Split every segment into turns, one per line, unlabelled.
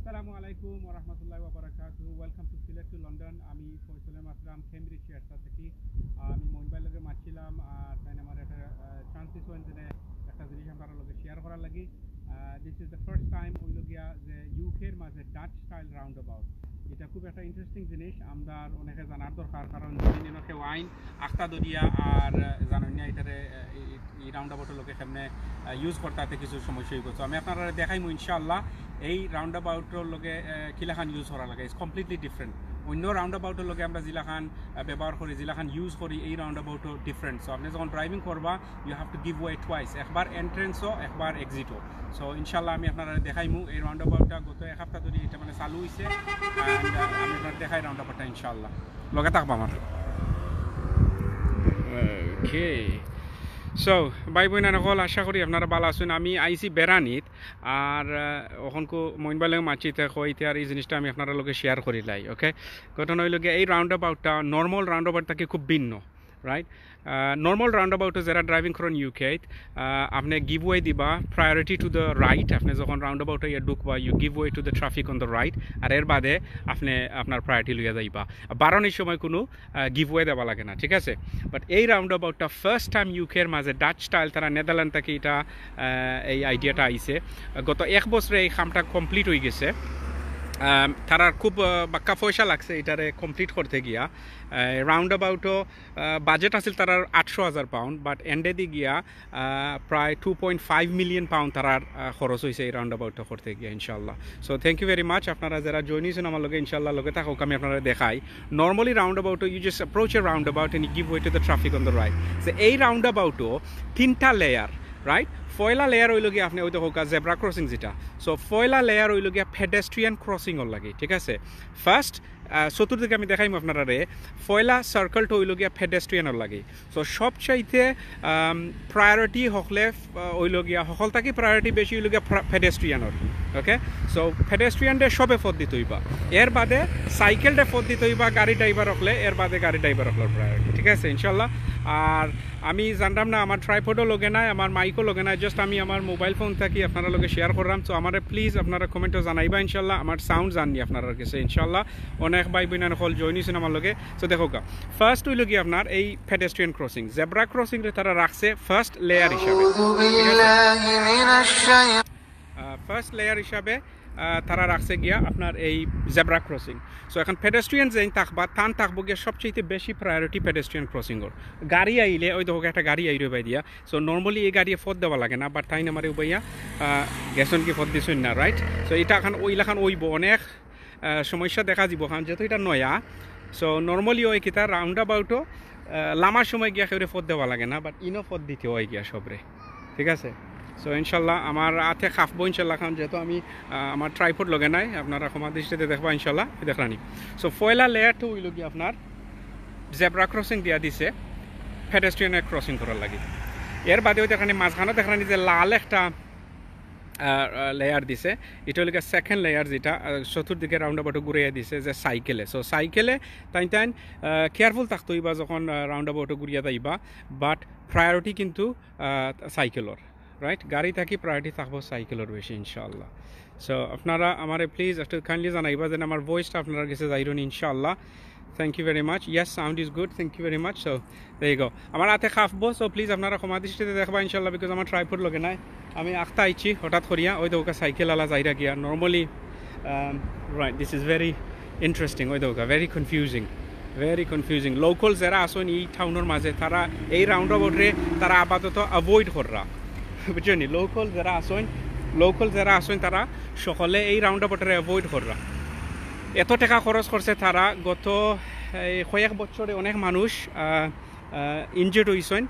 Assalamualaikum warahmatullahi wabarakatuh. Welcome to Sylhet to London. আমি ফয়সাল আসলাম Cambridge শেয়ারটা থেকে আমি মোবাইল লগে মারছিলাম আর তাই আমার একটা চান্স দিছো এনে একটা জিনিস আমরা লগে শেয়ার করার লাগি this is the first time হইল গিয়া যে ইউকের মাঝে ডাচ স্টাইল রাউন্ড অ্যাবাউট এটা খুব একটা ইন্টারেস্টিং জিনিস আমরা অনেকে জানার দরকার কারণ যদি ওয়াইন আখতা দরিয়া আর জানেন না এটারে এই রাউন্ড অ্যাবাউটের লোকে সামনে ইউজ করতে কিছু সমস্যা হয়ে গেছে আমি আপনারা দেখাইমু ইনশাআল্লাহ এই রাউন্ড অ্যাবাউটের লগে কিলাখান ইউজ করা লাগে ইটস কমপ্লিটলি ডিফারেন্ট অন্য রাউন্ড অ্যাবাউটের লগে আমরা জিলাখান ব্যবহার করি জিলাখান ইউজ করি এই রাউন্ড অ্যাবাউটও ডিফারেন্ট সো আপনি যখন ড্রাইভিং করবা you have to give way twice একবার এন্ট্রেন্সও একবার এক্সিটও সো ইনশাল্লাহ আমি আপনারা দেখাইমু এই রাউন্ড অ্যাবাউটটা গত এক সপ্তাহ ধরে এটা মানে চালু হয়েছে আমি আপনার দেখাই রাউন্ড অ্যাবাউটটা ইনশাল্লাহ লগে থাকবো আমার ওকে সো ভাই বোন সকল আশা করি আপনারা ভালো আছেন আমি আইসি বেড়ানিত আর ওখানকো মোবাইলে মাছিতে কইতে আর এই জিনিসটা আমি আপনারা লোকে শেয়ার করি লাই ওকে ঘটনা হইল গিয়ে এই রাউন্ড অ্যাবাউটটা নর্মাল রাউন্ড অ্যাবাউট থেকে খুব ভিন্ন রাইট নর্মাল রাউন্ড অ্যাবাউটে যারা ড্রাইভিং করেন ইউকেত আপনি গিভ ওয়ে দিবা প্রায়োরিটি টু দ্য রাইট আপনি যখন রাউন্ড অ্যাবাউটে ইয়ে ঢুকবা you give way to the traffic on the right আর এর বাদে আপনি আপনার প্রায়োরিটি লইয়া যাইবা বারণের সময় কোনো গিভ ওয়ে দেওয়া লাগে না ঠিক আছে বাট এই রাউন্ড অ্যাবাউটটা ফার্স্ট টাইম ইউকের মাঝে ডাচ স্টাইল তারা নেদারল্যান্ড থেকে এটা এই আইডিয়াটা আইছে গত এক বছরে এই কামটা কমপ্লিট হয়ে গেছে তারার খুব বাক্কা পয়সা লাগছে এটারে কমপ্লিট করতে গিয়া রাউন্ড অ্যাবাউটও বাজেট আছিল তারার 800,000 পাউন্ড বাট এন্ডে দি গিয়া প্রায় 2.5 মিলিয়ন পাউন্ড তারার খরচ হয়েছে এই রাউন্ড অ্যাবাউটটা করতে গিয়া ইনশাল্লাহ so thank you very much আপনারা যারা জয়েন হয়েছেন আমার লগে ইনশাল্লাহ লগে থাকুক আমি আপনারা দেখাই নর্মালি রাউন্ড অ্যাবাউটও you just approach a roundabout and give way to the traffic on the right so এই রাউন্ড অ্যাবাউটও 3টা লেয়ার রাইট ফয়লা লেয়ার হইল গিয়ে আপনি ওই তো হোক জেব্রা ক্রসিং যেটা সো ফয়লা লেয়ার হইল গিয়া পেডেস্ট্রিয়ান ক্রসিংর লাগে ঠিক আছে ফার্স্ট চতুর্দিকে আমি দেখাইম আপনারা ফয়লা সার্কেলটা হইল গিয়া পেডেস্ট্রিয়ানের লাগে সো সবচাইতে প্রায়োরিটি হকলে হইল গিয়া সকল থাকি প্রায়োরিটি বেশি হইল গিয়া পেডেস্ট্রিয়ানের ওকে সো পেডেস্ট্রিয়ানটা সবে ফদ দিতে হইবা এর বাদে সাইকেলটা ফদ দিতে হইবা গাড়ি ড্রাইভার হকলে এর বাদে গাড়ি ড্রাইভার হকলের প্রায়োরিটি ঠিক আছে ইনশাল্লাহ আর আমি জানলাম না আমার ট্রাইপডও লগে নাই আমার মাইকও লগে নাই জাস্ট আমি আমার মোবাইল ফোন থাকি আপনারা লগে শেয়ার করলাম সো আমার প্লিজ আপনারা কমেন্টও জানাইবা ইনশাল্লাহ আমার সাউন্ড জাননি আপনার কাছে ইনশাল্লাহ অনেক ভাই বোন হল জয়েন হয়েছেন আমার লগে সো দেখো ফার্স্ট হইল কি আপনার এই পেডেস্ট্রিয়ান ক্রসিং জেব্রা ক্রসিং তারা রাখছে ফার্স্ট লেয়ার হিসাবে তারা রাখছে গিয়া আপনার এই জেব্রা ক্রসিং সো এখন পেডেস্ট্রিয়ান যেন থাকবা টান থাকবো গিয়া সবচেয়ে বেশি প্রায়োরিটি পেডেস্ট্রিয়ান ক্রসিংর গাড়ি আইলে ওই দেখো একটা গাড়ি আইরে বাই দিয়া সো নর্মালি এই গাড়ি ফদ দেওয়া লাগে না বাট তাই না আমার উবাইয়া গেছন কি ফদ দিছুন না রাইট সো এটা এখন ওইলাখান ওইব অনেক সমস্যা দেখা যাব কারণ যেহেতু এটা নয়া সো নর্মালি ওই কিতা রাউন্ড অ্যাবাউটও লামার সময় গিয়া কেউ ফদ দেওয়া লাগে না বাট ইনো ফদ দিতে হয় গিয়া সবরে ঠিক আছে সো ইনশাল্লাহ আমার হাতে খাফবো ইনশাল্লাহ কারণ যেহেতু আমি আমার ট্রাইপড লগে নাই আপনারা ক্ষমা দৃষ্টিতে দেখবা ইনশাল্লাহ দেখলানি সো ফয়লা লেয়ারটা হইল গিয়ে আপনার জেব্রা ক্রসিং দিয়া দিছে পেডেস্ট্রিয়ানের ক্রসিং করার লাগে এর বাদেও দেখানি মাঝখানে দেখানি যে লাল একটা লেয়ার দিছে এটা হল সেকেন্ড লেয়ার যেটা চতুর্দিকে রাউন্ড অ্যাবাউটে ঘুরিয়ে দিছে যে সাইকেলে সো সাইকেলে তাই কেয়ারফুল থাকতে হইবা যখন রাউন্ড অ্যাবাউটে ঘুরিয়ে যাইবা বাট প্রায়োরিটি কিন্তু সাইকেলর রাইট গাড়ি থাকি প্রায়োরিটি থাকবো সাইকেলের বেশি ইনশাআল্লাহ সো আপনারা আমার প্লিজ একটু কাইন্ডলি জানাইবা যেন আমার ভয়েসটা আপনারা কাছে যাইরুন ইনশাআল্লাহ thank you very much yes sound is good thank you very much so দেই গো আমার হাতে খাফবো সো প্লিজ আপনারা ক্ষমা দৃষ্টিতে দেখবা ইনশাআল্লাহ বিকজ আমার ট্রাইপড লগে নাই আমি আখতা আইছি হঠাৎ করিয়া ওই দৌকা সাইকেল আলা যাইরা গিয়া normally right this is very interesting ওই দৌকা ভেরি কনফিউজিং লোকাল যারা আসেন এই টাউনের মাঝে তারা এই রাউন্ড অ্যাবাউটে তারা আপাতত অ্যাভয়েড কররা বুঝছেন লোকাল যারা আসেন তারা সকলে এই রাউন্ড অ্যাবাউটে অ্যাভয়েড কররা এত টাকা খরচ করছে তারা গত কয়েক বছরে অনেক মানুষ ইনজুর্ড হয়েছেন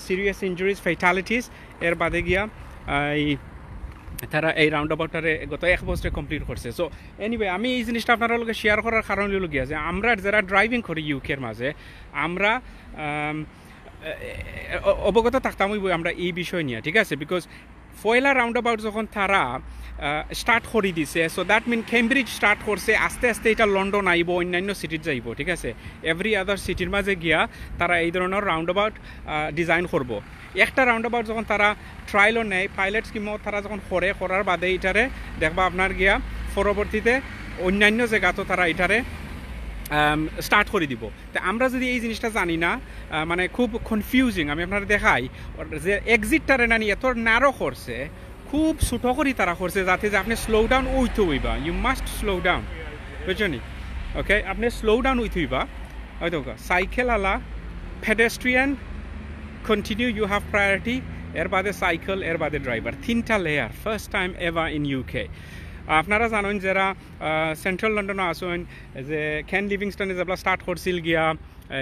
সিরিয়াস ইনজুরিজ ফেটালিটিস এর বাদে গিয়া তারা এই রাউন্ড অ্যাবাউটটারে গত এক বছরে কমপ্লিট করছে সো এনিওয়ে আমি এই জিনিসটা আপনার লগে শেয়ার করার কারণ হলো গিয়া যে আমরা যারা ড্রাইভিং করি ইউকের মাঝে আমরা অবগত থাকতাম আমরা এই বিষয় নিয়ে ঠিক আছে বিকজ ফয়লা রাউন্ড অ্যাবাউট যখন তারা স্টার্ট করে দিছে so that mean Cambridge start করছে আস্তে আস্তে এটা লন্ডন আইব অন্যান্য সিটির যাইব ঠিক আছে এভরি আদার সিটির মাঝে গিয়া তারা এই ধরনের রাউন্ড অ্যাবাউট ডিজাইন করব একটা রাউন্ড অ্যাবাউট যখন তারা ট্রায়ালও নেয় পাইলট স্কিমও তারা যখন করার বাদে এটারে দেখবা আপনার গিয়া পরবর্তীতে অন্যান্য জায়গা তো তারা এটারে স্টার্ট করে দিব। তো আমরা যদি এই জিনিসটা জানি না, মানে খুব কনফিউজিং। আমি আপনারা দেখাই যে এক্সিটটারে নানি এত ন্যারো করছে, খুব ছোটো করি তারা করছে, যাতে যে আপনি স্লো ডাউন উইথ হইবা, ইউ মাস্ট স্লো ডাউন, বুঝছেন? ওকে, আপনি স্লো ডাউন উইথ হইবা। হয়তো সাইকেল আলা, pedestrian, continue, you have priority, এর বাদে সাইকেল, এর বাদে ড্রাইভার, 3টা layer, first time ever in UK. আপনারা জানেন যারা সেন্ট্রাল লন্ডনে আসেন, যে কেন লিভিংস্টনে যেগুলো স্টার্ট করছিল গিয়া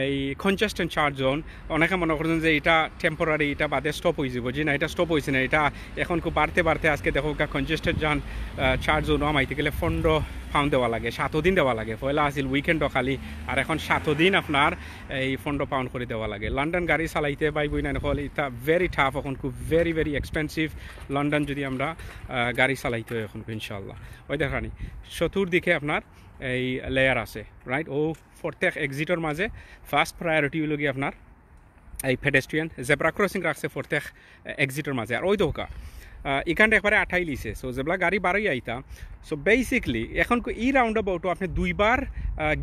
এই কনজেস্টেন্ট চার্জ জোন, অনেকে মনে করছেন যে এটা টেম্পোরারি, এটা বাদে স্টপ হয়ে যাব। যে না, এটা স্টপ হয়েছে না, এটা এখন খুব বাড়তে বাড়তে আজকে দেখো কনজেস্টেড যান চার্জ জোন আমাইতে গেলে £15 দেওয়া লাগে, 7 দিন দেওয়া লাগে। পয়লা আসিল উইকেন্ডও খালি, আর এখন 7 দিন আপনার এই £15 করে দেওয়া লাগে। লন্ডন গাড়ি চালাইতে পাইবই না, হলে এটা ভেরি টাফ, এখন খুব ভেরি ভেরি এক্সপেন্সিভ লন্ডন যদি আমরা গাড়ি চালাইতে হয় এখন ইনশাল্লাহ। ওই দেখানি চতুর্দিকে আপনার এই লেয়ার আছে, রাইট? ও প্রত্যেক এক্সিটর মাঝে ফার্স্ট প্রায়োরিটি হইল গিয়ে আপনার এই পেডেস্ট্রিয়ান জেব্রা ক্রসিং রাখছে প্রত্যেক এক্সিটর মাঝে। আর ওই দোকা এখানটা একবারে আঠাই লিছে, সো যেগুলা গাড়ি বাড়াই আইতা। সো বেসিকলি এখন ই রাউন্ড অ্যাবাউটও আপনি 2বার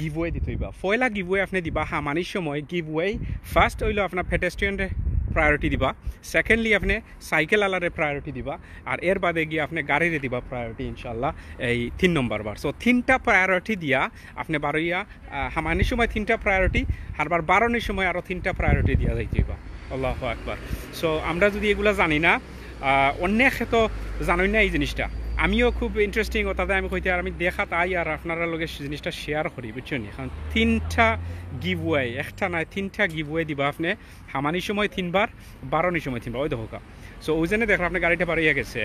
গিভওয়ে দিতে হইবা। পয়লা গিভওয়ে আপনি দিবা হামানির সময় গিভওয়ে, ফার্স্ট হইল আপনার পেডেস্ট্রিয়ানের প্রায়োরিটি দিবা, সেকেন্ডলি আপনি সাইকেল আলারে প্রায়োরিটি দিবা, আর এর বাদে গিয়ে আপনি গাড়িরে দিবা প্রায়োরিটি ইনশাল্লাহ এই 3 নম্বর বার। সো 3টা প্রায়োরিটি দিয়া আপনি বারোইয়া হামানির সময় 3টা প্রায়োরিটি, আরবার বারোনির সময় আরও 3টা প্রায়োরিটি দিয়া যাইতে হইবা। আল্লাহু আকবার। সো আমরা যদি এগুলো জানি না, অনেক তো জানোই না এই জিনিসটা। আমিও খুব ইন্টারেস্টিং ওটাতে আমি কইতে, আর আমি দেখা তাই আর আপনারা লগে জিনিসটা শেয়ার করি, বুঝছেন? এখন 3টা গিভওয়ে, একটা নয় 3টা গিভওয়ে দিবা আপনি হামানির সময় 3বার, বারোনির সময় 3বার। ওই দেখা। সো ওই জন্য দেখো আপনার গাড়িটা বাড়িয়ে গেছে,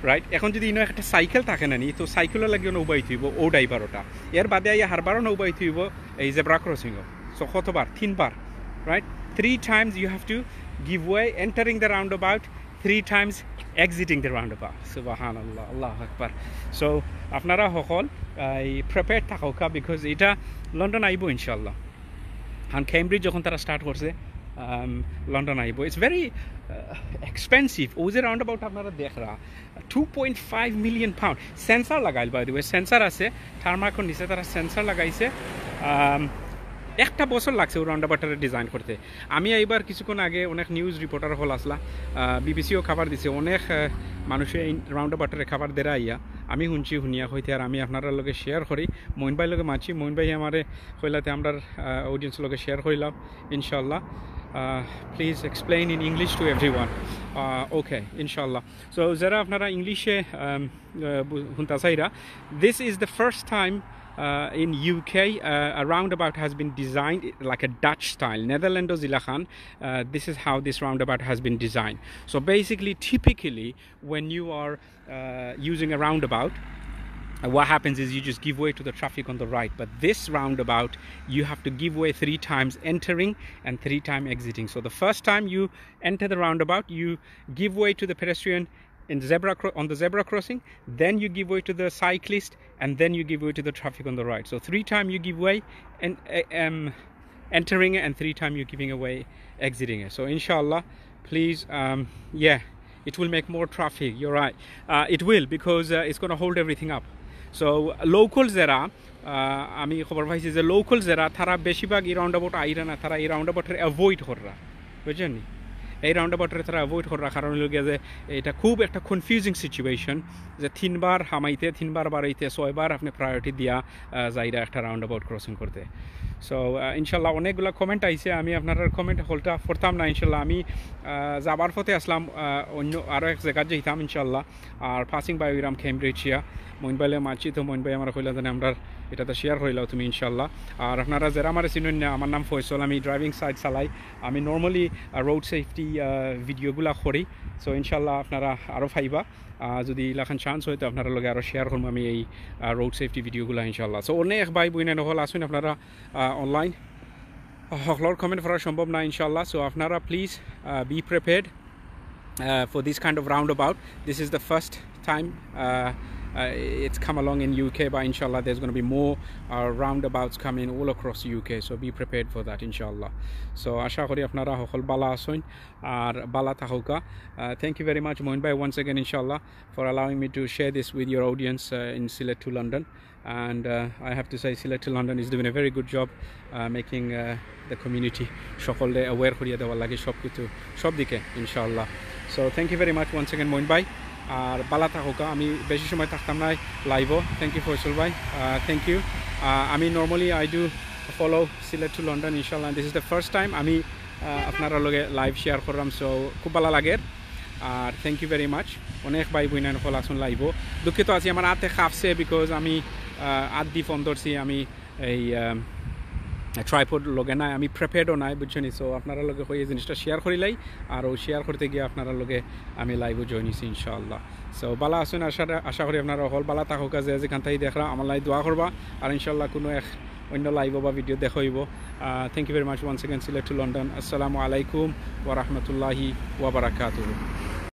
রাইট? এখন যদি ইনো একটা সাইকেল থাকে না নি, তো সাইকেলের লাগিয়ে নৌবাই থইব ও ড্রাইভারটা, এর বাদে আইয়া হারবারও নৌবাই থইব এই জেব্রা ক্রসিংও। সো কতবার? 3বার, right? 3 times you have to give way entering the roundabout, 3 times exiting the roundabout. Subhanallah, Allahu Akbar. So আপনারা সকল এই প্রিপেয়ার্ড থাকা, বিকজ এটা লন্ডন আইব ইনশাল্লাহ। কারণ কেমব্রিজ যখন তারা স্টার্ট করছে লন্ডন আইব, ইটস ভেরি এক্সপেন্সিভ। ও যে রাউন্ড অ্যাবাউট আপনারা দেখরা £2.5 million। সেন্সার লাগাইল, বাই দ্য ওয়ে সেন্সার আছে, থার্মাকোর নিচে তারা সেন্সার লাগাইছে। একটা বছর লাগছে ও রাউন্ড অ্যাবাউটের ডিজাইন করতে। আমি এইবার কিছুক্ষণ আগে অনেক নিউজ রিপোর্টার হল আসলা, বিবিসিও খাবার দিছে, অনেক মানুষে এই রাউন্ড অ্যাবাউটের খাবার দেরা আইয়া আমি শুনিয়া হইতে, আর আমি আপনার লগে শেয়ার করি। মইন ভাই লগে মাছি, মইন ভাই আমারে কইলাতে আমরা অডিয়েন্স লগে শেয়ার করিলাম ইনশাল্লাহ। Please explain in English to everyone. Okay ইনশাল্লাহ। সো যারা আপনারা ইংলিশে শুনতে চাইরা, this is the first time in UK a roundabout has been designed like a Dutch style. Netherlands Zilachan, this is how this roundabout has been designed. So basically, typically when you are using a roundabout, what happens is you just give way to the traffic on the right. But this roundabout, you have to give way 3 times entering and 3 times exiting. So the first time you enter the roundabout, you give way to the pedestrian on the zebra crossing, then you give way to the cyclist, and then you give way to the traffic on the right. So 3 times you give way and entering it, and 3 times you're giving away exiting it. So inshallah, please, yeah, it will make more traffic, you're right. It will, because it's going to hold everything up. So locals যারা, আমি খবর পাইছি যে locals যারা তারা বেশিরভাগ এই রাউন্ডাবাউট আইরা না, তারা এই রাউন্ডাবাউটের অ্যাভয়েড করা, বুঝছেন? এই রাউন্ডাবাউটের তারা অ্যাভয়েড করার কারণ হলো গিয়ে যে এটা খুব একটা কনফিউজিং সিচুয়েশন, যে 3বার হামাইতে, 3বার বাড়াইতে, 6বার আপনি প্রায়োরিটি দিয়া যাইরা একটা রাউন্ডাবাউট ক্রসিং করতে। সো ইনশাল্লাহ অনেকগুলো কমেন্ট আইছে, আমি আপনার কমেন্ট হলটা পড়তাম না ইনশাল্লাহ। আমি যাবার পথে আসলাম, অন্য আরও এক জায়গায় যেতাম ইনশাল্লাহ, আর পাসিং বাই ইরাম কেমব্রিজিয়া মইন বাইলে মাছি, তো মইন ভাই আমার কইলা জানে আমরা এটাতে শেয়ার হইলাও তুমি ইনশাল্লাহ। আর আপনারা যারা আমার চিনেন না, আমার নাম ফয়সল, আমি ড্রাইভিং সাইড চালাই, আমি নর্মালি রোড সেফটি ভিডিওগুলো করি। সো ইনশাল্লাহ আপনারা আরও পাইবা, যদি এলাকান চান্স হয় তো আপনারা লগে আরও শেয়ার করবো আমি এই রোড সেফটি ভিডিওগুলো ইনশাল্লাহ। সো অনেক ভাই বই নহল আসুন আপনারা অনলাইন, সকলের কমেন্ট করা সম্ভব না ইনশাল্লাহ। সো আপনারা please be prepared for this kind of roundabout. This is the first time it's come along in UK, but inshallah there's going to be more roundabouts coming all across UK, so be prepared for that inshallah. So asha kori apnara hokol bala asoin ar bala tahoka. Thank you very much Moin bhai once again inshallah for allowing me to share this with your audience in Sylhet to London. And I have to say Sylhet to London is doing a very good job making the community সকলে aware করিয়ে দেওয়ার লাগে সব কিছু সব দিকে ইনশাআল্লাহ. So thank you very much once again Moin bhai আর বালা থাকুকা আমি বেশি সময় থাকতাম না লাইভও. থ্যাংক ইউ ফয়সল ভাই, থ্যাংক ইউ. আমি normally I do follow Sylhet to London ইনশাআল্লাহ. This is the first time আমি আপনারা লগে লাইভ শেয়ার করলাম, সো খুব ভালো লাগে আর থ্যাংক ইউ ভেরি মাচ. অনেক ভাই বইনান ফল আসুন লাইভও. দুঃখিত আছি আমার হাতে খাপছে বিকজ আমি আট দি ফোন ধরছি, আমি এই ট্রাইপড লগে নাই, আমি প্রিপেয়ার্ডও নাই বুঝছেন. সো আপনারা লগে হয়ে এই জিনিসটা শেয়ার করিলাই আর ও শেয়ার করতে গিয়ে আপনারা লগে আমি লাইভও জয়েন হয়েছি ইনশাআল্লাহ. সো বালা আসুন, আশা করি আপনারা হল বালা থাকুক, যে যেখান থেকে দেখরা আমার লাই দোয়া করবা আর ইনশাআল্লাহ কোনো এক অন্য লাইভ বা ভিডিও দেখা হইব. Thank you very much once again Sylhet to London. আসসালামু আলাইকুম ওয়া রাহমাতুল্লাহি ওয়া বারাকাতুহু.